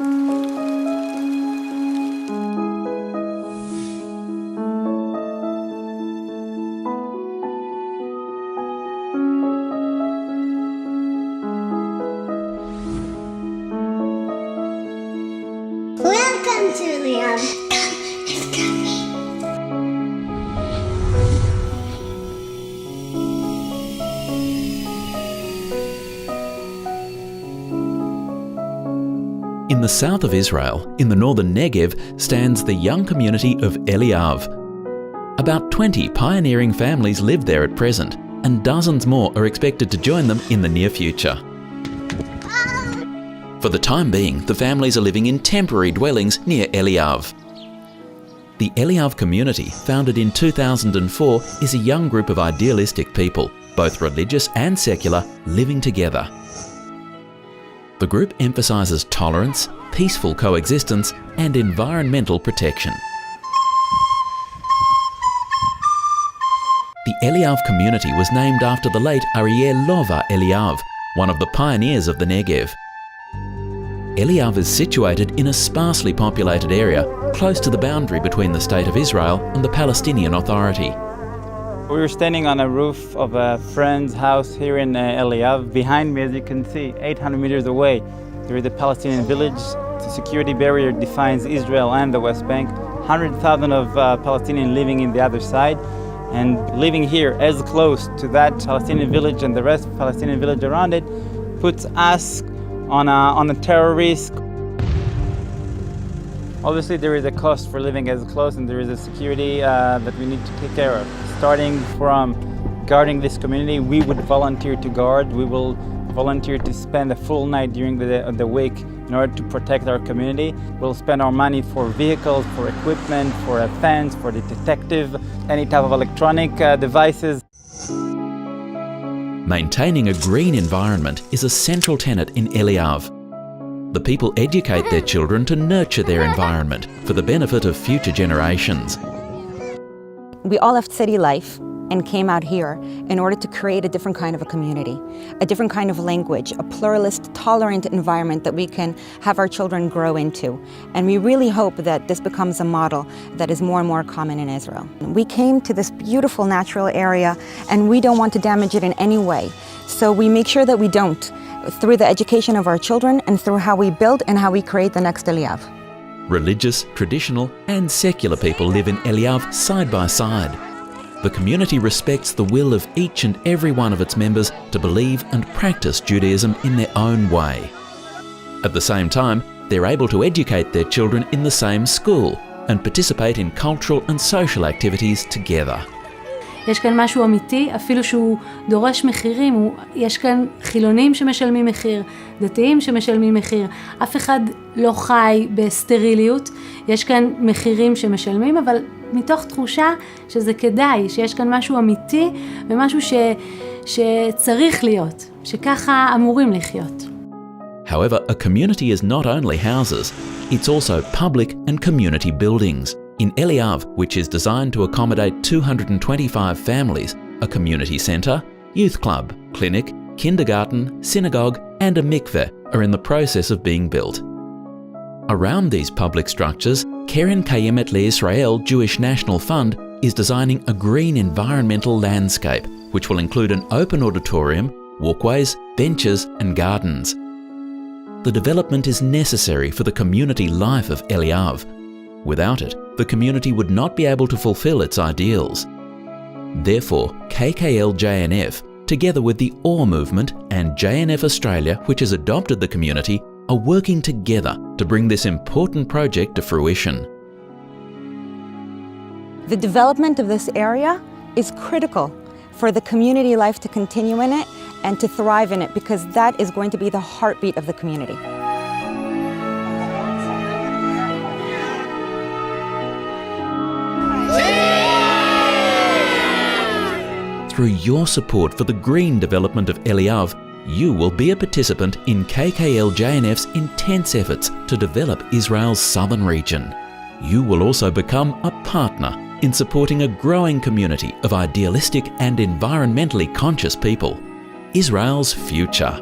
Welcome to Liam. In the south of Israel, in the northern Negev, stands the young community of Eliav. About 20 pioneering families live there at present, and dozens more are expected to join them in the near future. For the time being, the families are living in temporary dwellings near Eliav. The Eliav community, founded in 2004, is a young group of idealistic people, both religious and secular, living together. The group emphasises tolerance, peaceful coexistence, and environmental protection. The Eliav community was named after the late Ariel Lova Eliav, one of the pioneers of the Negev. Eliav is situated in a sparsely populated area, close to the boundary between the State of Israel and the Palestinian Authority. We were standing on a roof of a friend's house here in Eliav. Behind me, as you can see, 800 meters away, there is a Palestinian village. The security barrier defines Israel and the West Bank. 100,000 of Palestinians living in the other side. And living here as close to that Palestinian village and the rest of the Palestinian village around it puts us on a terror risk. Obviously, there is a cost for living as close, and there is a security that we need to take care of. Starting from guarding this community, we would volunteer to guard. We will volunteer to spend a full night during the week in order to protect our community. We'll spend our money for vehicles, for equipment, for a fence, for the detective, any type of electronic devices. Maintaining a green environment is a central tenet in Eliav. The people educate their children to nurture their environment for the benefit of future generations. We all left city life and came out here in order to create a different kind of a community, a different kind of language, a pluralist, tolerant environment that we can have our children grow into. And we really hope that this becomes a model that is more and more common in Israel. We came to this beautiful natural area and we don't want to damage it in any way. So we make sure that we don't, through the education of our children and through how we build and how we create the next Eliav. Religious, traditional, and secular people live in Eliav side by side. The community respects the will of each and every one of its members to believe and practice Judaism in their own way. At the same time, they're able to educate their children in the same school and participate in cultural and social activities together. יש כאן משהו אמיתי, אפילו שהוא דורש מחירים, יש כאן חילונים שמשלמים מחיר, דתיים שמשלמים מחיר, אף אחד לא חי בסטריליות, יש כאן מחירים שמשלמים, אבל מתוך תחושה שזה כדאי, שיש כאן משהו אמיתי ומשהו שצריך להיות, שככה אמורים לחיות. However, a community is not only houses, it's also public and community buildings. In Eliav, which is designed to accommodate 225 families, a community centre, youth club, clinic, kindergarten, synagogue and a mikveh are in the process of being built. Around these public structures, Keren Kayemet LeIsrael Jewish National Fund is designing a green environmental landscape, which will include an open auditorium, walkways, benches and gardens. The development is necessary for the community life of Eliav. Without it, the community would not be able to fulfill its ideals. Therefore, KKL-JNF, together with the OR movement and JNF Australia, which has adopted the community, are working together to bring this important project to fruition. The development of this area is critical for the community life to continue in it and to thrive in it, because that is going to be the heartbeat of the community. Through your support for the green development of Eliav, you will be a participant in KKL-JNF's intense efforts to develop Israel's southern region. You will also become a partner in supporting a growing community of idealistic and environmentally conscious people. Israel's future.